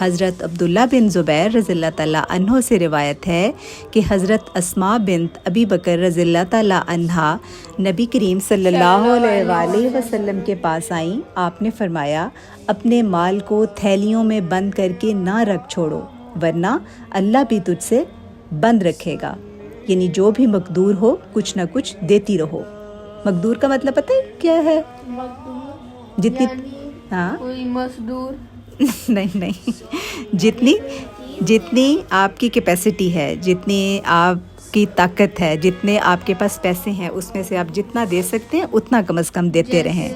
حضرت عبداللہ بن زبیر رضی اللہ تعالیٰ عنہ سے روایت ہے کہ حضرت اسماء بنت ابی بکر رضی اللہ تعالیٰ عنہا نبی کریم صلی اللہ علیہ وآلہ وسلم کے پاس آئیں. آپ نے فرمایا اپنے مال کو تھیلیوں میں بند کر کے نہ رکھ چھوڑو ورنہ اللہ بھی تجھ سے بند رکھے گا. یعنی جو بھی مقدور ہو کچھ نہ کچھ دیتی رہو. مقدور کا مطلب پتہ ہے کیا ہے؟ جتنی کوئی مزدور نہیں جتنی آپ کی کیپیسٹی ہے، جتنی آپ کی طاقت ہے، جتنے آپ کے پاس پیسے ہیں، اس میں سے آپ جتنا دے سکتے ہیں اتنا کم از کم دیتے رہیں.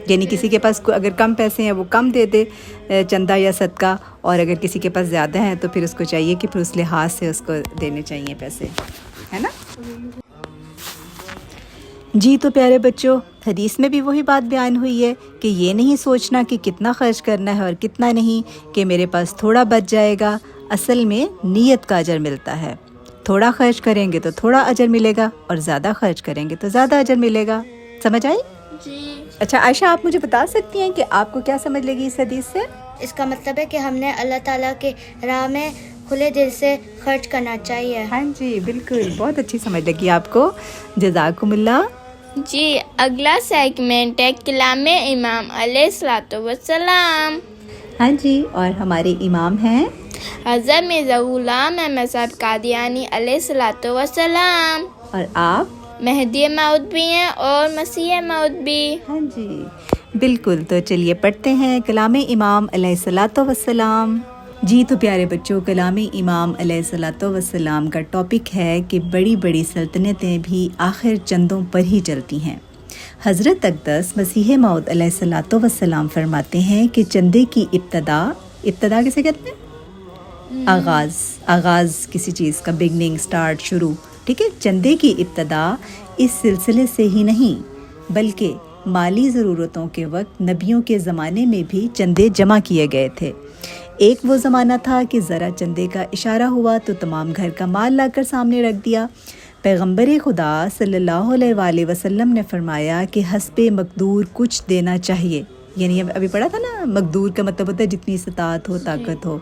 یعنی کسی کے پاس اگر کم پیسے ہیں وہ کم دے دے چندہ یا صدقہ، اور اگر کسی کے پاس زیادہ ہیں تو پھر اس کو چاہیے کہ پھر اس لحاظ سے اس کو دینے چاہیے پیسے، ہے نا. جی تو پیارے بچوں، حدیث میں بھی وہی بات بیان ہوئی ہے کہ یہ نہیں سوچنا کہ کتنا خرچ کرنا ہے اور کتنا نہیں، کہ میرے پاس تھوڑا بچ جائے گا. اصل میں نیت کا اجر ملتا ہے. تھوڑا خرچ کریں گے تو تھوڑا اجر ملے گا، اور زیادہ خرچ کریں گے تو زیادہ اجر ملے گا. سمجھ آئی؟ جی. اچھا عائشہ، آپ مجھے بتا سکتی ہیں کہ آپ کو کیا سمجھ لگی اس حدیث سے؟ اس کا مطلب ہے کہ ہم نے اللہ تعالیٰ کے راہ میں کھلے دل سے خرچ کرنا چاہیے. ہاں جی بالکل، بہت اچھی سمجھ لگی آپ کو. جزاکم اللہ. جی اگلا سیگمنٹ ہے کلام امام علیہ الصلوۃ والسلام. ہاں جی، اور ہمارے امام ہیں حضرت مرزا غلام احمد صاحب قادیانی علیہ الصلوۃ والسلام. اور آپ مہدی موعود بھی ہیں اور مسیح موعود بھی. ہاں جی بالکل. تو چلیے پڑھتے ہیں کلام امام علیہ الصلوۃ والسلام. جی تو پیارے بچوں، کلام امام علیہ الصلوۃ والسلام کا ٹاپک ہے کہ بڑی بڑی سلطنتیں بھی آخر چندوں پر ہی چلتی ہیں. حضرت اقدس مسیح موعود علیہ الصلوۃ والسلام فرماتے ہیں کہ چندے کی ابتدا کسے کہتے ہیں؟ آغاز کسی چیز کا، بگننگ، سٹارٹ، شروع. ٹھیک ہے، چندے کی ابتدا اس سلسلے سے ہی نہیں بلکہ مالی ضرورتوں کے وقت نبیوں کے زمانے میں بھی چندے جمع کیے گئے تھے. ایک وہ زمانہ تھا کہ ذرا چندے کا اشارہ ہوا تو تمام گھر کا مال لا کر سامنے رکھ دیا. پیغمبر خدا صلی اللہ علیہ وآلہ وسلم نے فرمایا کہ حسب مقدور کچھ دینا چاہیے. یعنی ابھی پڑھا تھا نا، مقدور کا مطلب ہوتا ہے جتنی استطاعت ہو، طاقت ہو.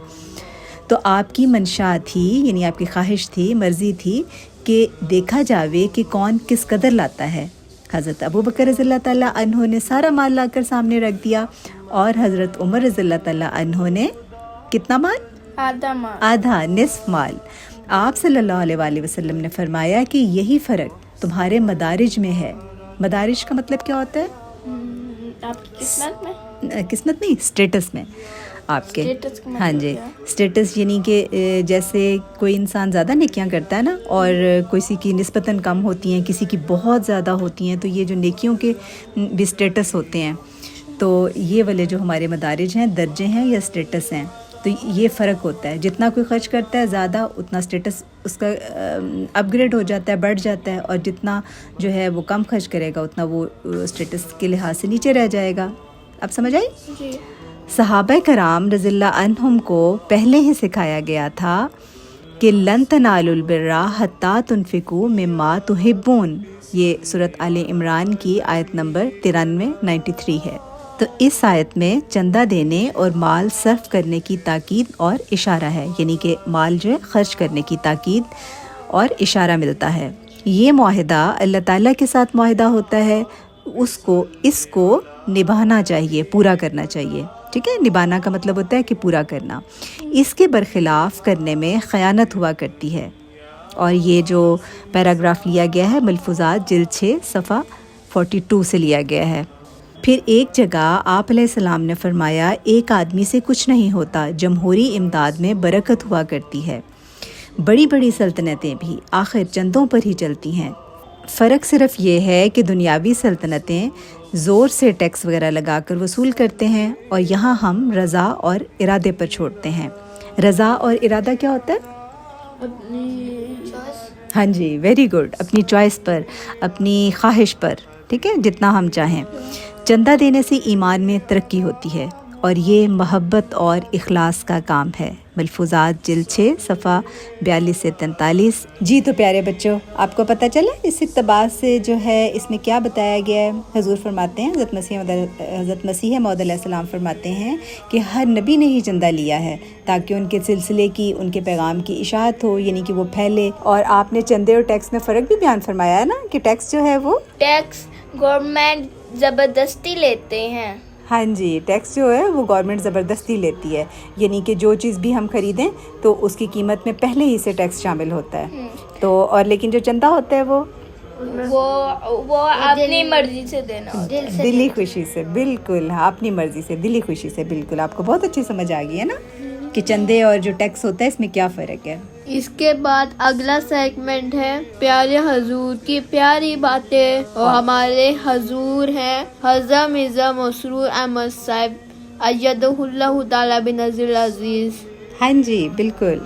تو آپ کی منشا تھی، یعنی آپ کی خواہش تھی، مرضی تھی کہ دیکھا جاوے کہ کون کس قدر لاتا ہے. حضرت ابو بکر رضی اللہ تعالیٰ عنہ نے سارا مال لا کر سامنے رکھ دیا، اور حضرت عمر رضی اللہ تعالیٰ عنہ نے کتنا مال؟ آدھا، نصف مال. آپ صلی اللہ علیہ وآلہ وسلم نے فرمایا کہ یہی فرق تمہارے مدارج میں ہے. مدارج کا مطلب کیا ہوتا ہے؟ آپ کی قسمت میں؟ قسمت نہیں، اسٹیٹس میں آپ کے. ہاں جی، اسٹیٹس یعنی کہ جیسے کوئی انسان زیادہ نیکیاں کرتا ہے نا، اور کسی کی نسبتاً کم ہوتی ہیں، کسی کی بہت زیادہ ہوتی ہیں، تو یہ جو نیکیوں کے بھی اسٹیٹس ہوتے ہیں، تو یہ والے جو ہمارے مدارج ہیں، درجے ہیں یا اسٹیٹس ہیں، تو یہ فرق ہوتا ہے. جتنا کوئی خرچ کرتا ہے زیادہ، اتنا اسٹیٹس اس کا اپ گریڈ ہو جاتا ہے، بڑھ جاتا ہے، اور جتنا جو ہے وہ کم خرچ کرے گا اتنا وہ اسٹیٹس کے لحاظ سے نیچے رہ جائے گا. اب سمجھ آئی؟ جی. صحابہ کرام رضی اللہ عنہم کو پہلے ہی سکھایا گیا تھا کہ لن تنالوا البر حتی تنفقوا مما تحبون. یہ سورۃ آل عمران کی آیت نمبر 93 ہے. تو اس آیت میں چندہ دینے اور مال صرف کرنے کی تاکید اور اشارہ ہے، یعنی کہ مال جو ہے خرچ کرنے کی تاکید اور اشارہ ملتا ہے. یہ معاہدہ اللہ تعالیٰ کے ساتھ معاہدہ ہوتا ہے، اس کو نبھانا چاہیے، پورا کرنا چاہیے. ٹھیک ہے، نبھانا کا مطلب ہوتا ہے کہ پورا کرنا. اس کے برخلاف کرنے میں خیانت ہوا کرتی ہے. اور یہ جو پیراگراف لیا گیا ہے ملفوظات جلد 6 صفحہ 42 سے لیا گیا ہے. پھر ایک جگہ آپ علیہ السلام نے فرمایا ایک آدمی سے کچھ نہیں ہوتا، جمہوری امداد میں برکت ہوا کرتی ہے. بڑی بڑی سلطنتیں بھی آخر چندوں پر ہی چلتی ہیں. فرق صرف یہ ہے کہ دنیاوی سلطنتیں زور سے ٹیکس وغیرہ لگا کر وصول کرتے ہیں، اور یہاں ہم رضا اور ارادے پر چھوڑتے ہیں. رضا اور ارادہ کیا ہوتا ہے؟ ہاں جی، ویری گڈ. اپنی چوائس پر، اپنی خواہش پر. ٹھیک ہے، جتنا ہم چاہیں. چندہ دینے سے ایمان میں ترقی ہوتی ہے، اور یہ محبت اور اخلاص کا کام ہے. ملفوظات جلد 6 صفحہ 42 سے 43. جی تو پیارے بچوں، آپ کو پتہ چلا اس اقتباس سے جو ہے اس میں کیا بتایا گیا ہے؟ حضور فرماتے ہیں، حضرت مسیح موعود علیہ السلام فرماتے ہیں کہ ہر نبی نے ہی چندہ لیا ہے تاکہ ان کے سلسلے کی، ان کے پیغام کی اشاعت ہو، یعنی کہ وہ پھیلے. اور آپ نے چندے اور ٹیکس میں فرق بھی بیان فرمایا ہے نا، کہ ٹیکس جو ہے وہ ٹیکس گورنمنٹ زبردستی لیتے ہیں. ہاں جی، ٹیکس جو ہے وہ گورنمنٹ زبردستی لیتی ہے، یعنی کہ جو چیز بھی ہم خریدیں تو اس کی قیمت میں پہلے ہی سے ٹیکس شامل ہوتا ہے. تو اور لیکن جو چندہ ہوتا ہے وہ اپنی مرضی سے دینا، دلی خوشی سے، بالکل اپنی مرضی سے، دلی خوشی سے. بالکل آپ کو بہت اچھی سمجھ آ گئی ہے نا کہ چندے اور جو ٹیکس ہوتا ہے اس میں کیا فرق ہے. اس کے بعد اگلا سیگمنٹ ہے پیارے حضور کی پیاری باتیں، اور ہمارے حضور ہیں حضرت مرزا مسرور احمد صاحب ایدہ اللہ تعالی بنظر العزیز. ہاں جی بالکل،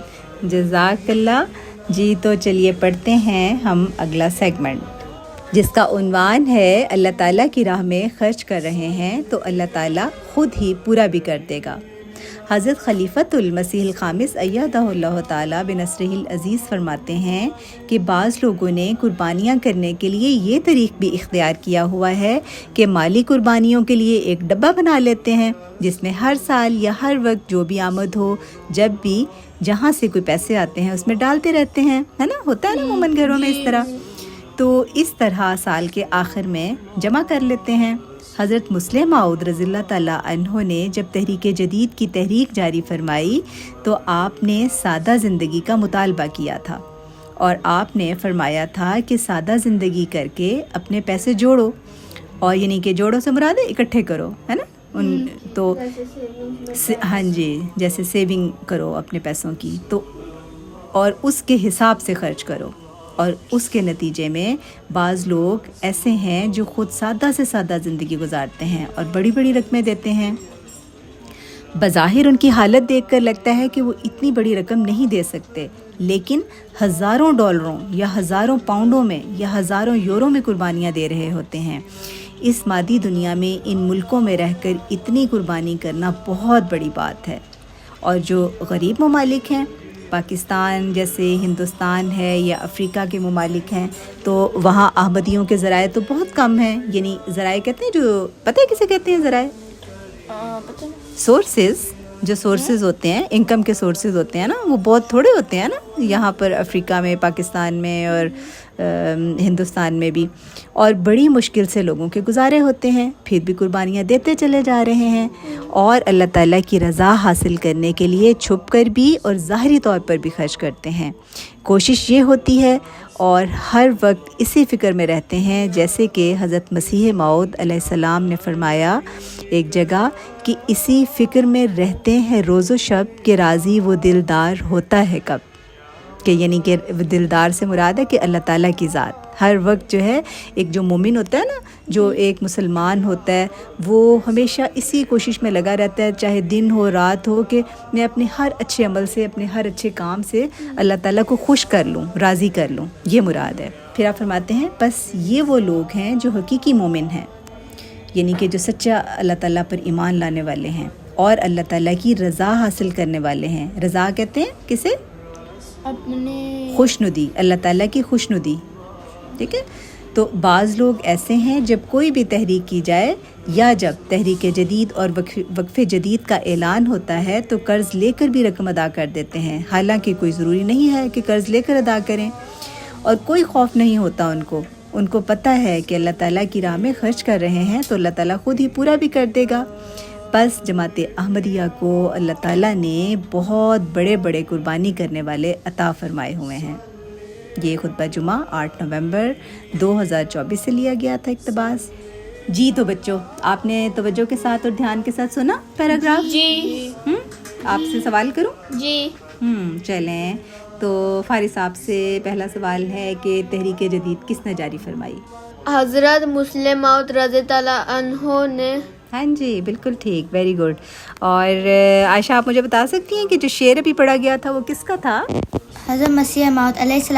جزاک اللہ. جی تو چلیے پڑھتے ہیں ہم اگلا سیگمنٹ، جس کا عنوان ہے اللہ تعالیٰ کی راہ میں خرچ کر رہے ہیں تو اللہ تعالیٰ خود ہی پورا بھی کر دے گا. حضرت خلیفۃ المسیح الخامس ایدہ اللہ تعالیٰ بنصرہ العزیز فرماتے ہیں کہ بعض لوگوں نے قربانیاں کرنے کے لیے یہ طریق بھی اختیار کیا ہوا ہے کہ مالی قربانیوں کے لیے ایک ڈبہ بنا لیتے ہیں جس میں ہر سال یا ہر وقت جو بھی آمد ہو، جب بھی جہاں سے کوئی پیسے آتے ہیں اس میں ڈالتے رہتے ہیں، ہے نا، ہوتا ہے نا عموماً گھروں میں اس طرح. تو اس طرح سال کے آخر میں جمع کر لیتے ہیں. حضرت مسلم موعود رضی اللہ تعالیٰ عنہ نے جب تحریک جدید کی تحریک جاری فرمائی تو آپ نے سادہ زندگی کا مطالبہ کیا تھا، اور آپ نے فرمایا تھا کہ سادہ زندگی کر کے اپنے پیسے جوڑو، اور یعنی کہ جوڑو سے مراد ہے اکٹھے کرو، ہے نا. تو ہاں جی، جیسے سیونگ کرو اپنے پیسوں کی، تو اور اس کے حساب سے خرچ کرو. اور اس کے نتیجے میں بعض لوگ ایسے ہیں جو خود سادہ سے سادہ زندگی گزارتے ہیں اور بڑی بڑی رقمیں دیتے ہیں. بظاہر ان کی حالت دیکھ کر لگتا ہے کہ وہ اتنی بڑی رقم نہیں دے سکتے، لیکن ہزاروں ڈالروں یا ہزاروں پاؤنڈوں میں یا ہزاروں یورو میں قربانیاں دے رہے ہوتے ہیں. اس مادی دنیا میں ان ملکوں میں رہ کر اتنی قربانی کرنا بہت بڑی بات ہے. اور جو غریب ممالک ہیں، پاکستان جیسے ہندوستان ہے یا افریقہ کے ممالک ہیں، تو وہاں احمدیوں کے ذرائع تو بہت کم ہیں. یعنی ذرائع کہتے ہیں، جو پتہ ہے کسے کہتے ہیں ذرائع؟ سورسز. جو سورسز ہوتے ہیں، انکم کے سورسز ہوتے ہیں نا، وہ بہت تھوڑے ہوتے ہیں نا یہاں پر افریقہ میں، پاکستان میں اور ہندوستان میں بھی. اور بڑی مشکل سے لوگوں کے گزارے ہوتے ہیں، پھر بھی قربانیاں دیتے چلے جا رہے ہیں، اور اللہ تعالیٰ کی رضا حاصل کرنے کے لیے چھپ کر بھی اور ظاہری طور پر بھی خرچ کرتے ہیں. کوشش یہ ہوتی ہے اور ہر وقت اسی فکر میں رہتے ہیں، جیسے کہ حضرت مسیح موعود علیہ السلام نے فرمایا ایک جگہ کہ اسی فکر میں رہتے ہیں روز و شب کہ راضی وہ دلدار ہوتا ہے کب. کہ یعنی کہ دلدار سے مراد ہے کہ اللہ تعالیٰ کی ذات. ہر وقت جو ہے ایک جو مومن ہوتا ہے نا، جو ایک مسلمان ہوتا ہے، وہ ہمیشہ اسی کوشش میں لگا رہتا ہے، چاہے دن ہو رات ہو، کہ میں اپنے ہر اچھے عمل سے، اپنے ہر اچھے کام سے اللہ تعالیٰ کو خوش کر لوں، راضی کر لوں. یہ مراد ہے. پھر آپ فرماتے ہیں بس یہ وہ لوگ ہیں جو حقیقی مومن ہیں، یعنی کہ جو سچا اللہ تعالیٰ پر ایمان لانے والے ہیں اور اللہ تعالیٰ کی رضا حاصل کرنے والے ہیں. رضا کہتے ہیں کسے؟ اپنے خوشنودی، اللہ تعالیٰ کی خوشنودی. ٹھیک ہے. تو بعض لوگ ایسے ہیں جب کوئی بھی تحریک کی جائے یا جب تحریک جدید اور وقف جدید کا اعلان ہوتا ہے تو قرض لے کر بھی رقم ادا کر دیتے ہیں، حالانکہ کوئی ضروری نہیں ہے کہ قرض لے کر ادا کریں، اور کوئی خوف نہیں ہوتا ان کو پتہ ہے کہ اللہ تعالیٰ کی راہ میں خرچ کر رہے ہیں تو اللہ تعالیٰ خود ہی پورا بھی کر دے گا. بس جماعت احمدیہ کو اللہ تعالیٰ نے بہت بڑے بڑے قربانی کرنے والے عطا فرمائے ہوئے ہیں. یہ خطبہ جمعہ 8 نومبر 2024 سے لیا گیا تھا اقتباس. جی تو بچوں، آپ نے توجہ کے ساتھ اور دھیان کے ساتھ سنا پیراگراف؟ جی. آپ سے سوال کروں؟ جی. چلیں. تو فارس صاحب سے پہلا سوال ہے کہ تحریک جدید کس نے جاری فرمائی؟ حضرت مسلم موعود رضی اللہ عنہ نے. ہاں جی بالکل ٹھیک، ویری گڈ. اور عائشہ آپ مجھے بتا سکتی ہیں کہ جو شعر ابھی پڑھا گیا تھا وہ کس کا تھا؟ حضرت مسیح موعود علیہ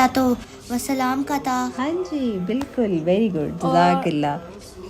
السلام کا تھا. ہاں جی بالکل، ویری گڈ، جزاک اللہ.